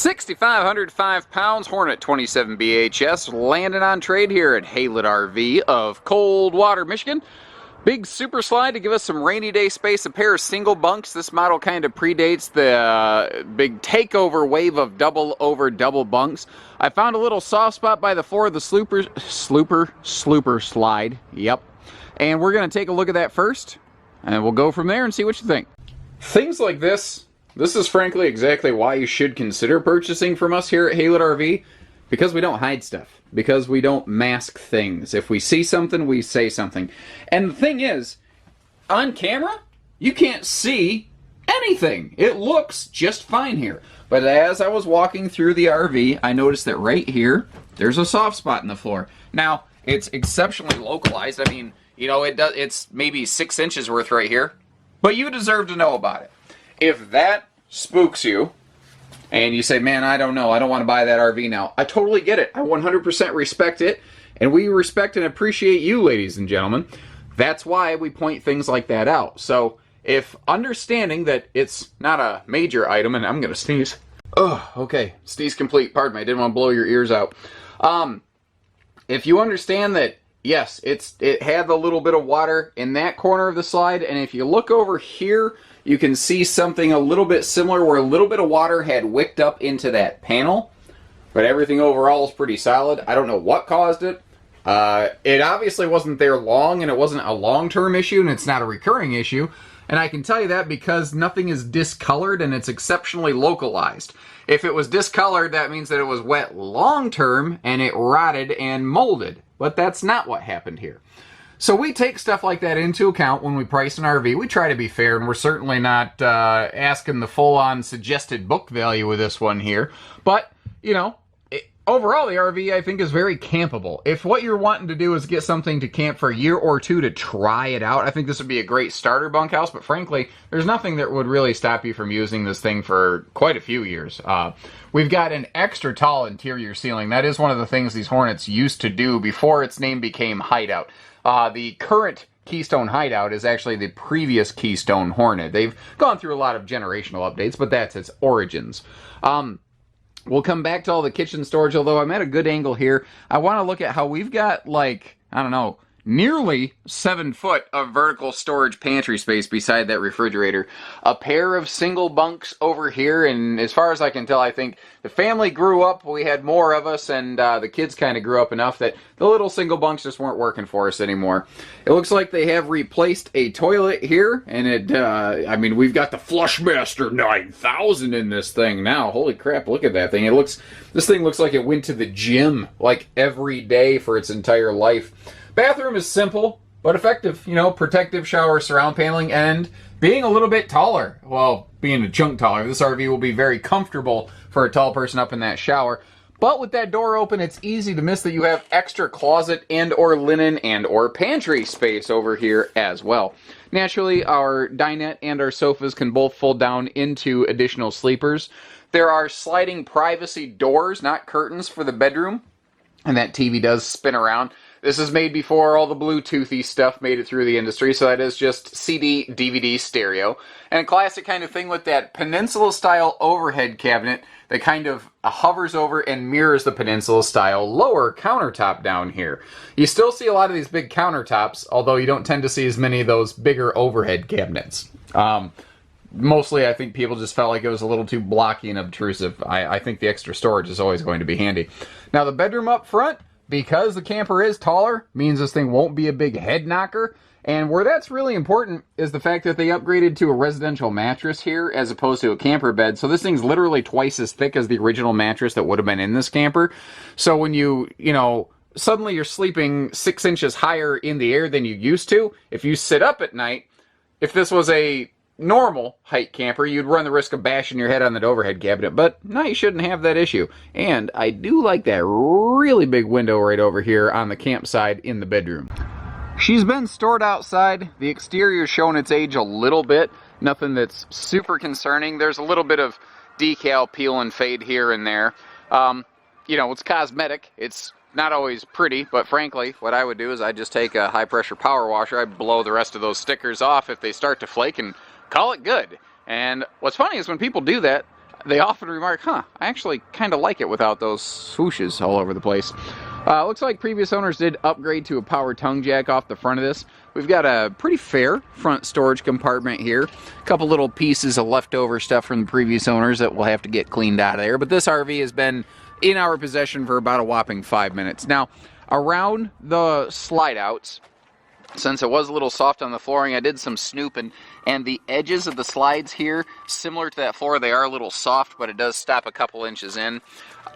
6,505 pounds Hornet 27 BHS landing on trade here at Haylet RV of Coldwater, Michigan. Big super slide to give us some rainy day space, a pair of single bunks. This model kind of predates the big takeover wave of double bunks. I found a little soft spot by the floor of the slooper slide. Yep. And we're going to take a look at that first, and we'll go from there and see what you think. Things like this is frankly exactly why you should consider purchasing from us here at Haylet RV. Because we don't hide stuff. Because we don't mask things. If we see something, we say something. And the thing is, on camera, you can't see anything. It looks just fine here. But as I was walking through the RV, I noticed that right here, there's a soft spot in the floor. Now, it's exceptionally localized. I mean, you know, it's maybe 6 inches worth right here. But you deserve to know about it. If that spooks you, and you say, man, I don't know, I don't want to buy that RV now, I totally get it. I 100% respect it, and we respect and appreciate you, ladies and gentlemen. That's why we point things like that out. So, if understanding that it's not a major item, and I'm going to sneeze. Oh, okay, sneeze complete, pardon me, I didn't want to blow your ears out. If you understand that, yes, it had a little bit of water in that corner of the slide, and if you look over here, you can see something a little bit similar where a little bit of water had wicked up into that panel, but everything overall is pretty solid. I don't know what caused it. It obviously wasn't there long, and it wasn't a long-term issue, and it's not a recurring issue. And I can tell you that because nothing is discolored, and it's exceptionally localized. If it was discolored, that means that it was wet long-term, and it rotted and molded. But that's not what happened here. So we take stuff like that into account when we price an RV. We try to be fair, and we're certainly not asking the full-on suggested book value with this one here. But, you know, overall the RV, I think, is very campable. If what you're wanting to do is get something to camp for a year or two to try it out, I think this would be a great starter bunkhouse. But frankly, there's nothing that would really stop you from using this thing for quite a few years. We've got an extra tall interior ceiling. That is one of the things these Hornets used to do before its name became Hideout. The current Keystone Hideout is actually the previous Keystone Hornet. They've gone through a lot of generational updates, but that's its origins. We'll come back to all the kitchen storage, although I'm at a good angle here. I want to look at how we've got, like, I don't know, nearly 7 foot of vertical storage pantry space beside that refrigerator. A pair of single bunks over here, and as far as I can tell, I think the family grew up, we had more of us, and the kids kind of grew up enough that the little single bunks just weren't working for us anymore. It looks like they have replaced a toilet here, and I mean, we've got the Flushmaster 9000 in this thing now. Holy crap, look at that thing. This thing looks like it went to the gym, like, every day for its entire life. Bathroom is simple, but effective. You know, protective shower surround paneling, and being a little bit taller. Well, being a chunk taller. This RV will be very comfortable for a tall person up in that shower. But with that door open, it's easy to miss that you have extra closet and or linen and or pantry space over here as well. Naturally, our dinette and our sofas can both fold down into additional sleepers. There are sliding privacy doors, not curtains, for the bedroom. And that TV does spin around. This is made before all the Bluetoothy stuff made it through the industry, so that is just CD, DVD, stereo. And a classic kind of thing with that Peninsula-style overhead cabinet that kind of hovers over and mirrors the Peninsula-style lower countertop down here. You still see a lot of these big countertops, although you don't tend to see as many of those bigger overhead cabinets. Mostly, I think people just felt like it was a little too blocky and obtrusive. I think the extra storage is always going to be handy. Now, the bedroom up front, because the camper is taller, means this thing won't be a big head knocker. And where that's really important is the fact that they upgraded to a residential mattress here as opposed to a camper bed. So this thing's literally twice as thick as the original mattress that would have been in this camper. So when you know, suddenly you're sleeping 6 inches higher in the air than you used to, if you sit up at night, if this was a normal height camper, you'd run the risk of bashing your head on that overhead cabinet, but now you shouldn't have that issue. And I do like that really big window right over here on the campsite in the bedroom. She's been stored outside. The exterior's shown its age a little bit. Nothing that's super concerning. There's a little bit of decal peel and fade here and there. You know, it's cosmetic. It's not always pretty, but frankly, what I would do is I'd just take a high-pressure power washer. I'd blow the rest of those stickers off if they start to flake and call it good. And what's funny is when people do that, they often remark, huh, I actually kind of like it without those swooshes all over the place. Looks like previous owners did upgrade to a power tongue jack off the front of this. We've got a pretty fair front storage compartment here. A couple little pieces of leftover stuff from the previous owners that we'll have to get cleaned out of there. But this RV has been in our possession for about a whopping 5 minutes. Now, around the slide outs, since it was a little soft on the flooring, I did some snooping, and the edges of the slides here, similar to that floor, they are a little soft, but it does stop a couple inches in.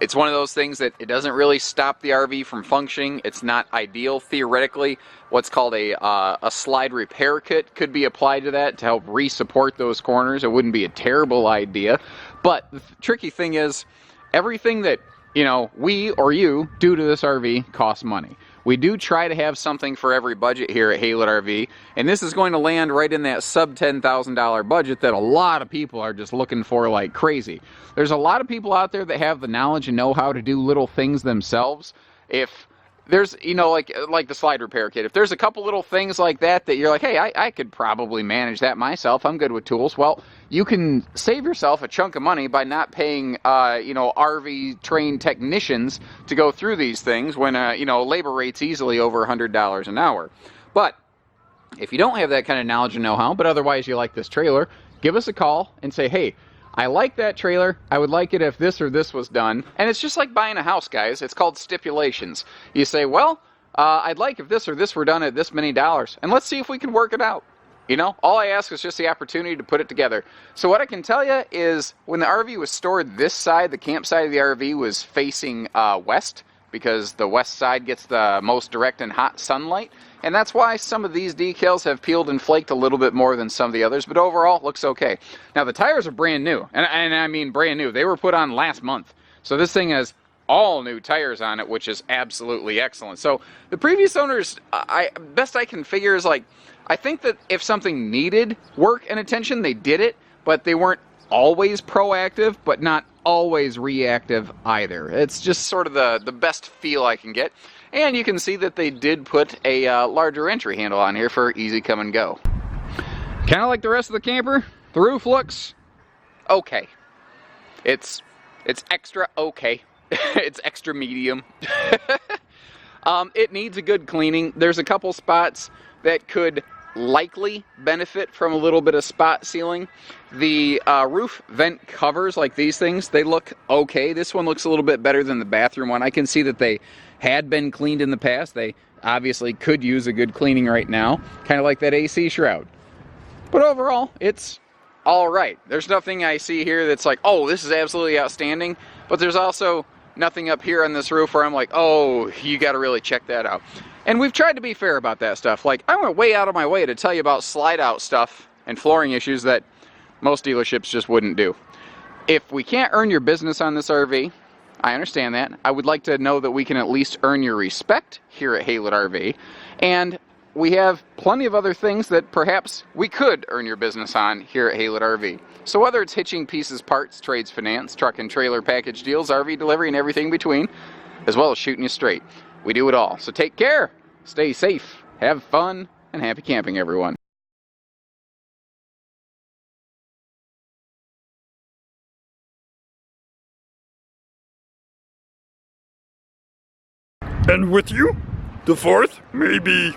It's one of those things that it doesn't really stop the RV from functioning. It's not ideal. Theoretically, what's called a slide repair kit could be applied to that to help re-support those corners. It wouldn't be a terrible idea. But the tricky thing is, everything that, you know, we or you do to this RV costs money. We do try to have something for every budget here at Haylet RV, and this is going to land right in that sub $10,000 budget that a lot of people are just looking for like crazy. There's a lot of people out there that have the knowledge and know how to do little things themselves. If there's, you know, like the slide repair kit, if there's a couple little things like that that you're like, hey, I could probably manage that myself, I'm good with tools, well, you can save yourself a chunk of money by not paying, you know, RV trained technicians to go through these things when, you know, labor rate's easily over $100 an hour. But if you don't have that kind of knowledge and know-how, but otherwise you like this trailer, give us a call and say, hey, I like that trailer. I would like it if this or this was done. And it's just like buying a house, guys. It's called stipulations. You say, well, I'd like if this or this were done at this many dollars, and let's see if we can work it out. You know, all I ask is just the opportunity to put it together. So what I can tell you is when the RV was stored this side, the campsite of the RV was facing west, because the west side gets the most direct and hot sunlight. And that's why some of these decals have peeled and flaked a little bit more than some of the others, but overall it looks okay. Now the tires are brand new, and I mean brand new. They were put on last month. So this thing has all new tires on it, which is absolutely excellent. So the previous owners, best I can figure is like, I think that if something needed work and attention, they did it, but they weren't always proactive, but not always reactive either. It's just sort of the best feel I can get. And you can see that they did put a larger entry handle on here for easy come and go. Kind of like the rest of the camper, the roof looks okay. It's extra okay. It's extra medium. It needs a good cleaning. There's a couple spots that could likely benefit from a little bit of spot sealing. The roof vent covers, like these things, they look okay. This one looks a little bit better than the bathroom one. I can see that they had been cleaned in the past. They obviously could use a good cleaning right now, kind of like that AC shroud. But overall, it's all right. There's nothing I see here that's like, oh, this is absolutely outstanding. But there's also nothing up here on this roof where I'm like, oh, you got to really check that out. And we've tried to be fair about that stuff. Like, I went way out of my way to tell you about slide out stuff and flooring issues that most dealerships just wouldn't do. If we can't earn your business on this RV, I understand that. I would like to know that we can at least earn your respect here at Haylet RV. And we have plenty of other things that perhaps we could earn your business on here at Haylet RV. So whether it's hitching pieces, parts, trades, finance, truck and trailer package deals, RV delivery, and everything between, as well as shooting you straight, we do it all. So take care, stay safe, have fun, and happy camping, everyone. And with you, the fourth, maybe